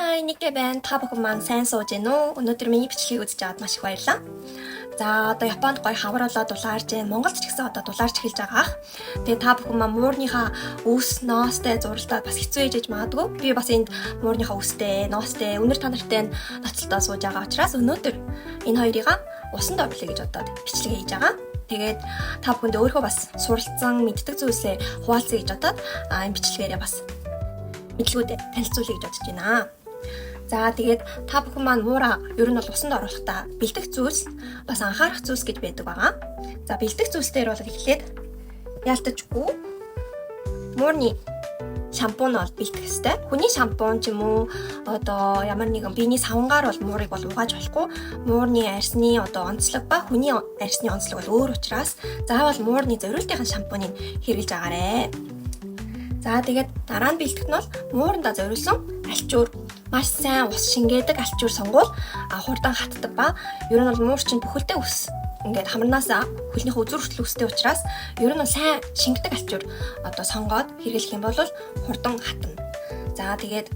Hi, Nikke байна. Та бүхэн маань сайн сууж байна уу? Өнөөдөр миний бичлэгийг үзэж аваад маш их баярлалаа. За одоо Японд гоё хавруулаад дулаарж байна. Монголд ч гэсэн одоо дулаарч эхэлж байгаа ах. Тэгээ та бүхэн маань муурныхаа үс, ноостой зурлаад бас хэцүү ээжэж магадгүй. Би бас энд муурныхаа үстэй, ноостой, өнөр та нартай ноцолтой сууж байгаа учраас өнөөдөр энэ хоёрыг усанд оруулъя гэж бодоод бичлэг хийж байгаа. Тэгээд та бүхэнд өөрөө бас суралцсан мэддэг зүйлсээ хуваалцъя гэж бодоод энэ бичлэгээрээ бас мэдлгүүд танилцуулъя гэж бодож байна. За тэгээд та бүхэн маань муура ер нь бол усанд оруулахдаа бэлдэх зүйлс бас анхаарах зүйлс гэж байдаг байгаа. За бэлдэх зүйлсээр бол эхлээд яалтчгүй муурны шампунь бол бэлдэх ёстой. Хүний шампунь ч юм уу одоо ямар нэгэн биений савнгаар бол муурыг бол угааж болохгүй. Муурны арсны одоо онцлог ба хүний арсны онцлог бол өөр учраас заавал муурны зориултын шампуныг хэрэглэж агаарэ. За тэгээд дараа нь бэлтгэх нь бол муурандаа зориулсан альчуур маш сайн ус шингээдэг альчуур сонгуул хурдан хатдаг ба ер нь бол муур чинь бүхэлдээ ус ингээд хамарнаасаа хөлнийхөө үзүүр хүртэл үстэй учраас ер нь бол сайн шингэдэг альчуур одоо сонгоод хэрэглэх юм бол хурдан хатна. За тэгээд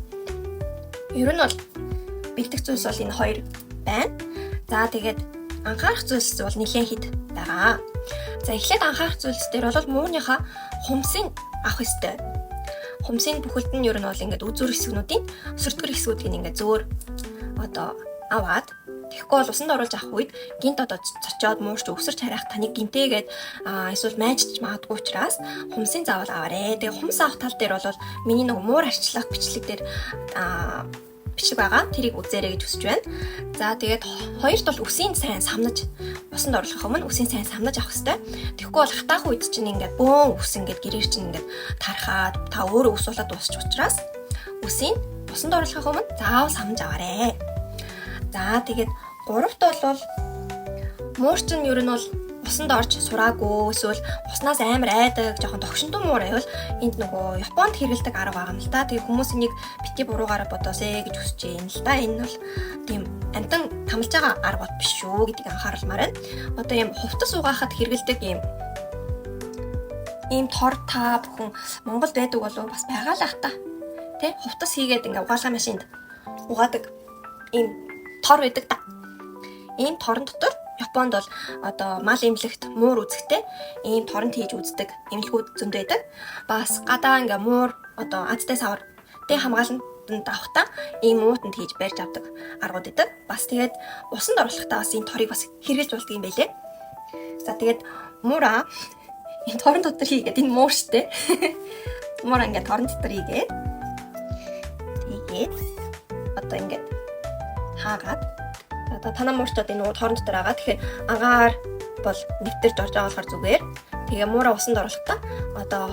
ер нь бол бэлтгэх зүйлс бол энэ хоёр байна. За тэгээд анхаарах зүйлс бол нэлээд хэд байгаа. За эхлээд анхаарах зүйлс дээр бол муурныхаа хумсыг авах ёстой. Хумсын бүхэлд нь ер нь бол ингээд үзүүр хэсгүүдийн өсөртгөр хэсгүүдийг ингээд зөөр одоо аваад тэгэхгүй бол усанд оруулж авах үед гинт одоо цочоод муурч өсөрч харах таныг гинтэйгээд эсвэл майжч магадгүй учраас хумсын заавал аваарэ. Тэгээ хумс авах тал дээр бол миний нэг муур арчлах бичлэг дээр бичлэг байгаа. Тэрийг үзээрэй гэж хүсэж байна. За тэгээд хоёрт бол үсийн сайн самнаж усанд оруулахын өмнө үсийн сайн самнаж авах хэрэгтэй. Тэгэхгүй бол хатаах үед чинь ингээд бөөн үс ингээд гэрээр чинь ингээд тархаад та өөрөө ус болоод дуусч учраас үсийн усанд оруулахын өмнө заавал самнаж аваарэ. За тэгээд гуравт бол муур чинь ер нь бол усанд орж сураагүй эсвэл уснаас амар айдаг жоохон тогшинтон муур байвал энд нөгөө Японд хэрэгэлдэг арга байгаа юм л да. Тэгээ хүмүүс энийг бити буруугаараа бодоосэй гэж хүсэж байна л да. Энэ бол тийм амтан тамлж байгаа арга бод биш шүү гэдгийг анхааруулмаар байна. Одоо юм хувцас угаахад хэрэгэлдэг ийм тор та бүхэн Монголд байдаг болов бас байгаа л ах та. Тэ хувцас хийгээд ингээ угаалгын машинд угаадаг ийм тор байдаг та. Ийм торон дотор Японд бол одоо мал имлэгт муур үзэхтэй ийм торон хийж үздэг имлгүүд зөнд байдаг. Бас гадаа ингээ муур одоо азтай савар тэ хамгаалалтанд авахтаа ийм муутанд хийж барьж авдаг аргууд байдаг. Бас тэгээд усанд оруулахдаа бас энэ торыг бас хэрэглэж болдог юм байлээ. За тэгээд муура энэ торон дотор хийгээд энэ муур штэ. Муура ингээ торон дотор хийгээд тэгээд одоо ингээ хаагаад одоо танаа муурчдод энэ торон дотор байгаа. Тэгэхээр агаар бол нэвтэрч орж байгаа болохоор зүгээр. Тэгээ муура усанд оруулахдаа одоо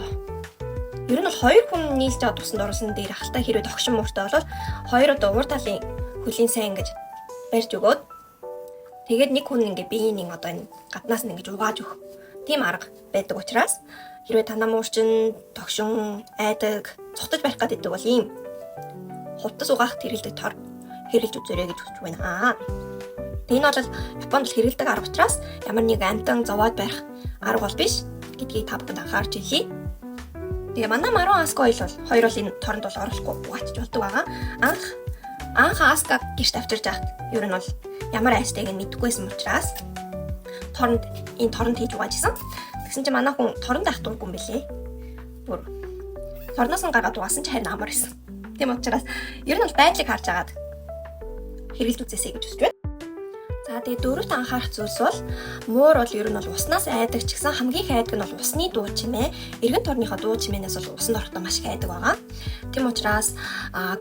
ер нь бол 2 хүн нийлж аваад усанд оруулсан дээр хальтаа хэрвээ тогшин мууртай бол 2 одоо уур талын хөлийн сайн ингэж барьж өгөөд тэгээд нэг хүн ингээ биеийн одоо энэ гаднаас нь ингэж угааж өгөх тийм арга байдаг учраас хэрвээ танаа муурчин тогшин айдаг цухтаж барих гэдэг бол ийм хувцас угаахт хэрэглэдэг тор хэрэглэж үзээрэй гэж хүсэж байна. Энэ бол Японд хэрэглэдэг арга учраас ямар нэг амтан зовоод барих арга бол биш гэдгийг та бүхэнд анхаарч хэлье. Тэгээ манай Марун Аска ойл бол хоёр бол энэ торонд бол оруулахгүй угаачж болдог байгаа. Анх Аска гэрт авчирж байхад ер нь бол ямар айстайг нь мэдэхгүйсэн учраас энэ торонд хийж угаажсэн. Тэгсэн чинь манай хүн торонд авах дурггүй юм бэлээ. Бүр торноос нь гаргаад угаасан ч харин амар байсан. Тийм учраас ер нь бол байдлыг харж агаад хэрэглэж үзээсэй гэж хүсэж байна. За тэгээд дөрөвт анхаарах зүйлс бол муур бол ер нь бол уснаас айдаг ч гэсэн хамгийн их айдаг нь бол усны дуу чимээ. Эргэн тойрныхоо дуу чимээнээс бол усанд орохдоо маш их айдаг байгаа. Тийм учраас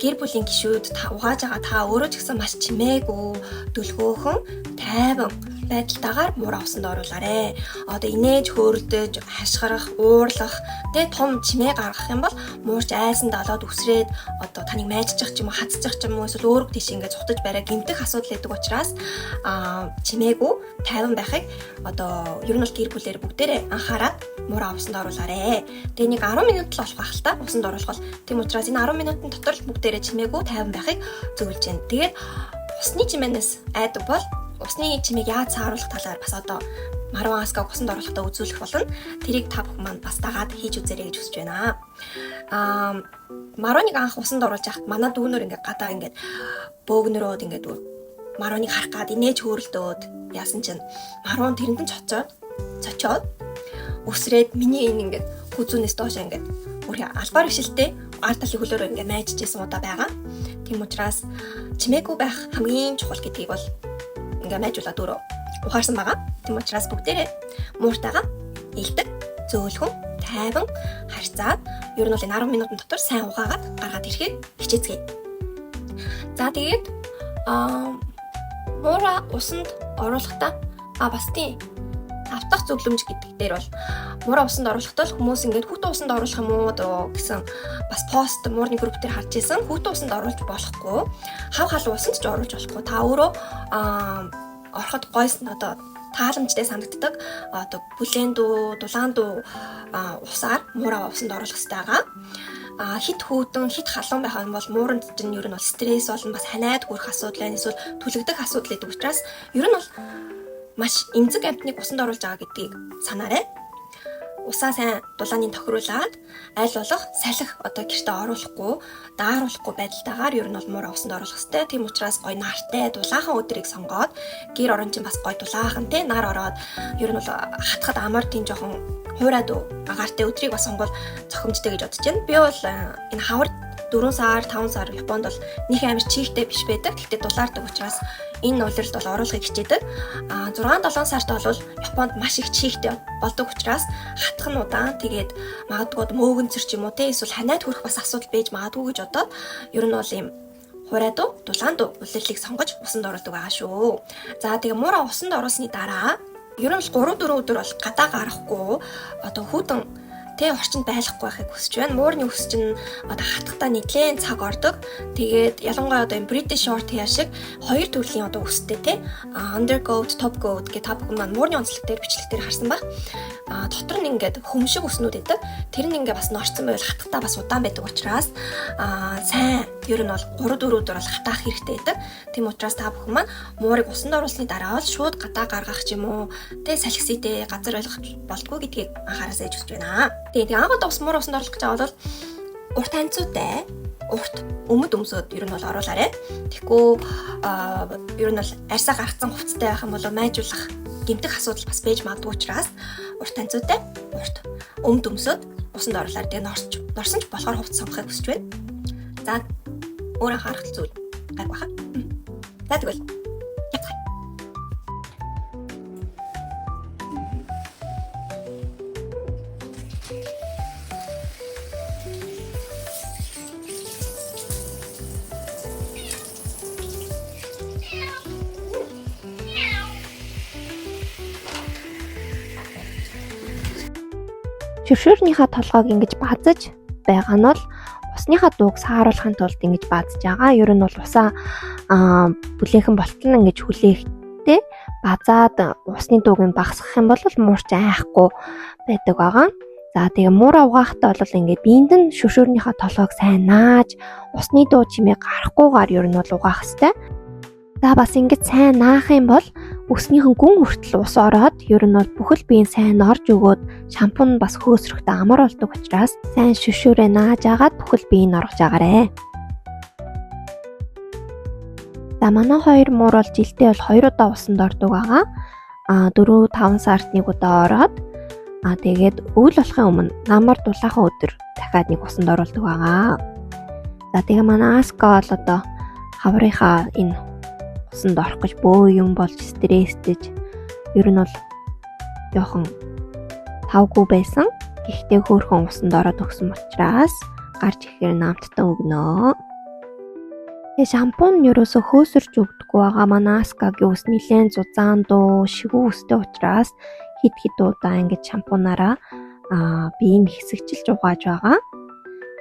гэр бүлийн гишүүд угааж байгаа та өөрөө ч гэсэн маш чимээгүй, дөлгөөхөн, тайван байдалтайгаар муура усанд оруулаарэ. Одоо инээж хөөрөлдөж, хашгирах, уурлах, тэгээд том чимээ гаргах юм бол муурч айсан далаад үсрээд одоо таныг майжчих ч юм уу, хацчих ч юм уу эсвэл өөрөг тийш ингээд цухтаж барай гэмтэх асуудал байдаг учраас чимээгүй, тайван байхыг одоо ер нь бол гэр бүлээр бүгдээрээ анхаараад муура усанд оруулаарэ. Тэгээ нэг 10 минут л болох байх л та усанд оруулах бол. Тийм учраас энэ 10 минутын дотор л бүгдээрээ чимээгүй, тайван байхыг зөвлөж байна. Тэгээд усны чимээнээс айдаг бол усны чимээг яаж сааруулах талаар бас одоо Марван аскаг усанд оруулахдаа үзүүлэх болно. Тэрийг та бүхэн маань бас дагаад хийж үзээрэй гэж хүсэж байна. Марваныг анх усанд оруулж яхад манай дүүнөр ингээд гадаа ингээд бөөгнөрөөд ингээд Марваныг харах гад инээж хөөрөлдөөд яасан чинь Марван тэрэнд нь цочоод өсрээд миний энэ ингээд хүзүүнээс доош ингээд өөрийн албаар гişэлтэй ард талын хөлөөрөө ингээд найжижсэн удаа байгаа. Тийм учраас чимээгүй байх хамгийн чухал гэдгийг бол ингээд найжуулаад өөрөө ухаарсан байгаа. Тийм учраас бүгдээрээ мууртайгаа илдэг, зөөлхөн, тайван харьцаад ер нь бол энэ 10 минутын дотор сайн угаагаад гаргаад ирэхэд хичээцгээе. За тэгээд муура усанд оруулахдаа бас тийм автах зөвлөмж гэдэг дээр бол муура усанд оруулахдаа хүмүүс ингээд хүүтэн усанд оруулах юм уу гэсэн бас пост муурны групп дээр харж ирсэн. Хүүтэн усанд оруулж болохгүй. Хав халуун усанд ч оруулж болохгүй. Та өөрөө ороход гойс нь тааламжтай санагддаг бүлээн дүү, дулаан дүү усаар муура усанд оруулах хэрэгтэй байгаа. Хит хүүтэн, хит халуун байх юм бол мууранд чинь ер нь бол стресс болон бас ханиад хүрэх асуудал байна. Эсвэл түлэгдэх асуудал гэдэг учраас ер нь бол маш эмзэг амьтныг усанд оруулж байгаа гэдгийг санаарай. Усаа сайн дулааныг тохируулаад аль болох салхи гэртээ оруулахгүй, дааруулахгүй байдалтайгаар ер нь бол муура усанд оруулах хэрэгтэй. Тийм учраас гоё нартай, дулаахан өдрийг сонгоод гэр орон чинь бас гоё дулаахан те нар ороод ер нь бол хатхад амар тийм жоохон хуураад агаартай өдрийг бас сонгол зохимжтой гэж бодож байна. Би бол энэ хавар 4 сар, 5 сар Японд бол нэг амар чийгтэй биш байдаг. Гэхдээ дулаардаг учраас энэ улиралд бол оруулахыг хичээдэг. 6-7 сарт бол Японд маш их чийгтэй болдог учраас хатах нь удаан. Тэгээд магадгүй мөөгөнцөр ч юм уу те эсвэл ханиад хүрэх бас асуудал байж магадгүй гэж бодоод ер нь бол ийм хураад дулаанд улирлыг сонгож усанд оруулдаг байгаа шүү. За тэгээ муура усанд оруулсны дараа ер нь 3-4 өдөр бол гадаа гарахгүй хүүтэн тэ орчинд байлахгүй байхыг хүсэж байна. Муурны ус чинь хатгатаа нэлээд цаг ордог. Тэгээд ялангуяа энэ British short hair шиг хоёр төрлийн устэй те undercoat, topcoat гэх та бүхэн маань муурны онцлог дээр бичлэг дээр харсан баг. Дотор нь ингээд хөмшиг уснууд байдаг. Тэр нь ингээд бас норцсон байвал хатгатаа бас удаан байдаг учраас сайн ер нь бол 3-4 өдөр бол хатаах хэрэгтэй байдаг. Тийм учраас та бүхэн маань муурыг усанд оруулсны дараа бол шууд гадаа гаргах ч юм уу тэ салхисэтэй газар ойлгох болтгоо гэдгийг анхаараас ээж үзэж байна. Тэгээд агад ус муур усанд оруулах гэж байгаа бол урт ханцуутай урт өмд өмсөд ер нь бол оруулаарэ. Тэгэхгүй ер нь бол арьсаа гаргацсан хувцастай байх юм бол майжуулах гэмтэх асуудал бас байж магадгүй учраас урт ханцуутай урт өмд өмсөд усанд оруулаар. Тэгээд норсон ч болохоор хувцас сонгохыг хүсэж байна. За өөр анхаарах зүйл гайг баха. За тэгвэл шүршүүрнийхаа толгойг ингэж базаж байгаа нь бол усныхаа дууг сааруулахын тулд ингэж базж байгаа. Ер нь бол усаа бүлэхэн болтол нь ингэж хүлээхтэй базаад усны дууг нь багасгах юм бол муурч айхгүй байдаг байгаа. За тэгээ муура угаахтаа бол ингэ биенд нь шүршүүрнийхаа толгойг сайн нааж усны дуу чимээ гарахгүйгээр ер нь бол угаах хэрэгтэй. За бас ингэж сайн наах юм бол өснийхэн гүн хүртэл ус ороод ер нь бол бүхэл бие сайн орж өгөөд шампунь бас хөөсрөхтэй амар болдог учраас сайн шүршүүрээ нааж агаад бүхэл бие нь орж агаарэ. За манай хоёр муур бол жилдээ бол 2 удаа усанд ордог байгаа. 4-5 сард нэг удаа ороод тэгээд өвөл болохын өмнө намар дулаахан өдөр дахиад нэг усанд оруулдаг байгаа. За тэгээ манай Аска бол одоо хаврынхаа энэ усанд орох гэж бөө юм болж стресстэйж ер нь бол жоохон тавгүй байсан. Гэхдээ хөөрхөн усанд ороод өгсөн учраас гарч ихээр намттай өгнө. Тэгээ шампунь нь ерөөсө хөөсөрч өгдөггүй байгаа. Манай Аскагийн ус нэлээд зузаан дуу, шигүү устэй учраас хид удаа ингэж шампунаараа биеийг хэсэгчилж угааж байгаа.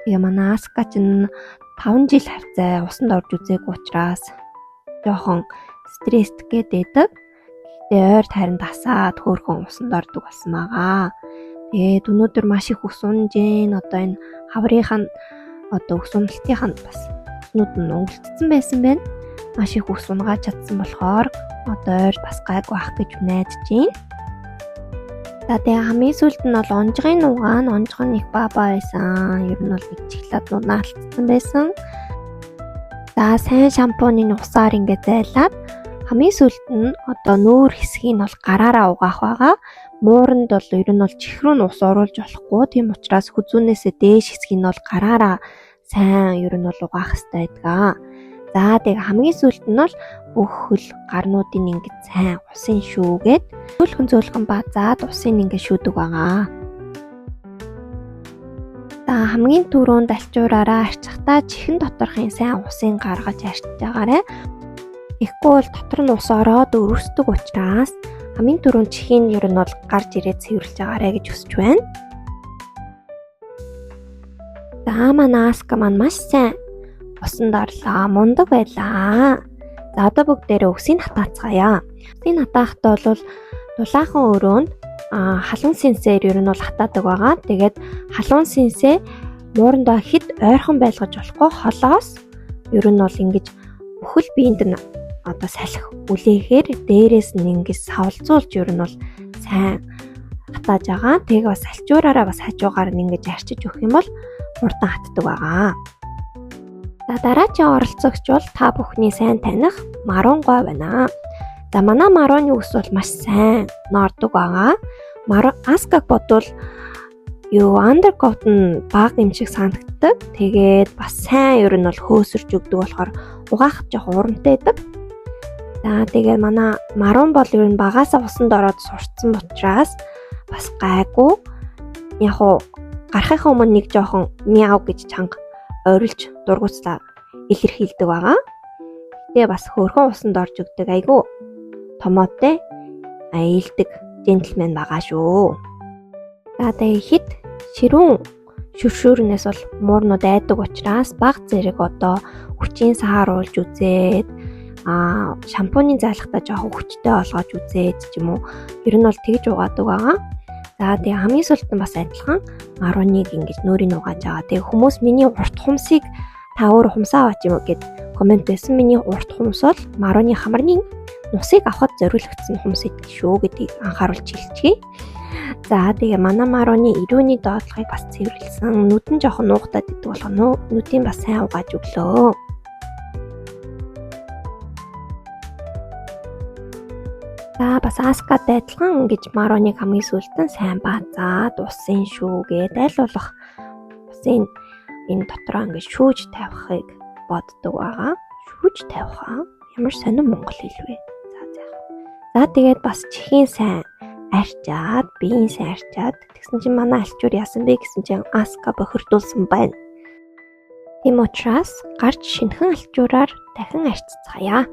Тэгээ манай Аска чинь 5 жил хавцаа усанд орж үзээгүй учраас жоохон стресст гэдэг. Гэхдээ ойр тайран тасаад хөөрхөн усанд ордог болсон байгаа. Тэгээд өнөөдөр маш их ус унж гэн одоо энэ хаврынхаа одоо ус уналтынхаа бас уснууд нь өнгөлтсөн байсан байна. Маш их ус унгааж чадсан болохоор одоо ойр бас гайгүй ах гэж найдаж байна. За тэгээ хамгийн сүүлд нь бол онжгын их баба байсан. Ер нь бол нэг чиглаад нунаа алдсан байсан. За сайн шампуны усаар ингээд зайлаад хамгийн сүүлд нь одоо нүүр хэсгийг нь бол гараараа угаах байгаа. Мууранд бол ер нь бол чихрүү нь ус оруулж болохгүй. Тийм учраас хүзүүнээсээ дээш хэсгийг нь бол гараараа сайн ер нь бол угаах хэрэгтэй байдаг. За тэгээ хамгийн сүүлд нь бол бүх хөл гарнуудын ингээд сайн усын шүүгээд зөөлхөн базаад усын ингээд шүүдэг байгаа. За хамгийн түрүүнд альчуураараа арчхтаа чихэн доторхын сайн усын гаргаж арчиж байгаарэ. Тэгэхгүй бол дотор нь ус ороод өрөвсдөг учраас хамгийн түрүүнд чихийг ер нь бол гарч ирээд цэвэрлж байгаарэ гэж хүсэж байна. За манай Аска маань маш сайн усанд орлоо, мундаг байлаа. За одоо бүгдээрээ үсийг хатаацгаая. Үсийг хатаахтаа бол дулаахан өрөөнд халуун синсээр ер нь бол хатаадаг байгаа. Тэгээд халуун синсээ муурандаа хэд ойрхон байлгаж болохгүй холоос ер нь бол ингэж бүхэл биеинд нь одоо салхи үлээхээр дээрээс нь ингэж савлцуулж ер нь бол сайн хатааж байгаа. Тэгээ бас альчуураараа бас хажуугаар нь ингэж арчиж өгөх юм бол хурдан хатдаг байгаа. За дараагийн оролцогч бол та бүхний сайн таних Марун гой байна. За манай Маруны ус бол маш сайн нордог байгаа. Аскаг бодвол андеркот нь бага юм шиг санагддаг. Тэгээд бас сайн ер нь бол хөөсөрж өгдөг болохоор угаах жоохон урамтай байдаг. За тэгээд манай Марун бол ер нь багаасаа усанд ороод сурцсан учраас бас гайгүй. Яг уу гарахын өмнө нэг жоохон мяу гэж чанга ойрлж дургуцлаа илэрхийлдэг байгаа. Тэгээ бас хөөрхөн усанд орж өгдөг айгүй томоотой аялдаг джентльмен байгаа шүү. За тэгээ хэд ширүүн шүршүүрнээс бол муурнууд айдаг учраас баг зэрэг одоо хүчийн сааруулж үзээд шампуны зайлахтаа жоохон хүчтэй болгож үзээд ч юм уу ер нь бол тэгж угаадаг байгаа. За тэгээ хамгийн сүүлд нь бас адилхан Маруныг ингэж нүүрийг угааж байгаа. Тэгээ хүмүүс миний урт хумсыг та өөр хумсаа аваач юм уу гэд комент байсан. Миний урт хумс бол Маруны хамарны нусыг авахд зориулагдсан хумс идэх шүү гэдгийг анхааруулж хэлчихье. За тэгээ манай Маруны ирүүний доотлогыг бас цэвэрлсэн. Нүд нь жоохон нуугтаад идэх болохоор нүдийг бас сайн угааж өглөө. За бас Аскатай адилхан ингэж Маруныг хамгийн сүүлд нь сайн баазаад усын шүүгээд аль болох усын энэ дотроо ингэж шүүж тавихыг боддог байгаа. Шүүж тавих ямар сонин монгол хэл вэ? За тэгээд бас чихийн сайн арчаад, биеийн сайн арчаад тэгсэн чинь манай альчуур яасан бэ гэсэн чинь Аска бохирдуулсан байна. Тийм учраас гарч шинхэн альчуураар дахин арчицгаая.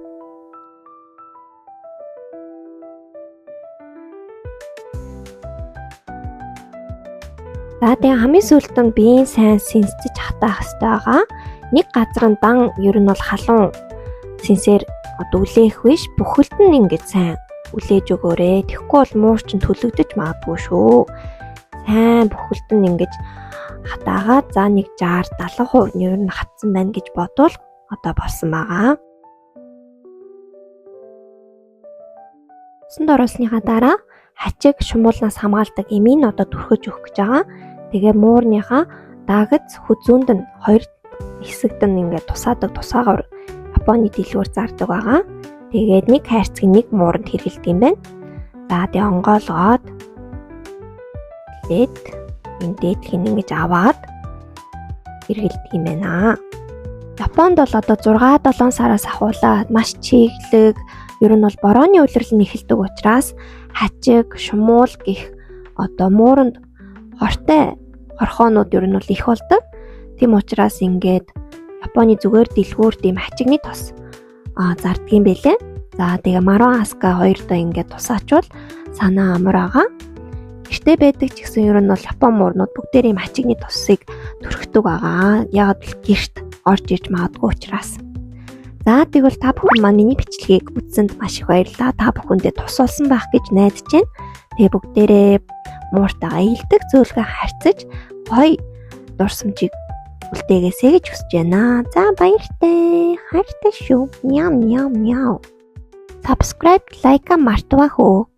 За тэгээ хамгийн сүүлд нь биеийн сайн синсэж хатаах хэрэгтэй байгаа. Нэг газар нь дан ер нь бол халуун синсээр одоо үлээх биш бүхэлд нь ингэж сайн үлээж өгөөрэй. Тэгэхгүй бол муур чинь төлөгдөж магадгүй шүү. Сайн бүхэлд нь ингэж хатаагаад за нэг 60-70% нь ер нь хатсан байна гэж бодвол одоо болсон байгаа. Усанд оруулсныхаа дараа хачиг шумуулнаас хамгаалдаг эмийг одоо түрхэж өгөх гэж байгаа. Тэгээ муурныхаа дагц хүзүүнд нь хоёр хэсэгт нь ингээд тусаагаар Японы дэлгүүр зардаг байгаа. Тэгээд нэг хайрцаг нэг мууранд хэргэлдэг юм байна. За тэгээ онгоолгоод тэгээд энэ дээдлийг ингэж аваад хэргэлдэг юм байна. Японд бол одоо 6-7 сараас ахуулаад маш чиглэг ер нь бол борооны улирал нь эхэлдэг учраас хачиг, шумуул гэх одоо мууранд хортой хорхоонууд ер нь бол их болдог. Тийм учраас ингээд Японы зүгээр дэлгүүрт ийм хачигны тос зардаг юм байлээ. За тэгээ Марун Аска хоёрдоо ингээд тусаачвал санаа амар байгаа. Гэртээ байдаг ч гэсэн ер нь бол Япон муурнууд бүгдээр ийм хачигны тосыг төрхдөг байгаа. Яг л гэрт орж иж магадгүй учраас. За тэгвэл та бүхэн маань миний бичлэгийг үзсэнд маш их баярлалаа. Та бүхэндээ тус болсон байх гэж найдаж байна. Тэгээ бүгдээрээ мууртайгаа аялдаг зөөлгөө харьцаж гоё дурсамжийг үлдээгээсэй гэж хүсэж байна. За баяртай. Хайртай шүү. Мяу мяу мяу. Subscribe, like мартаваа хөө.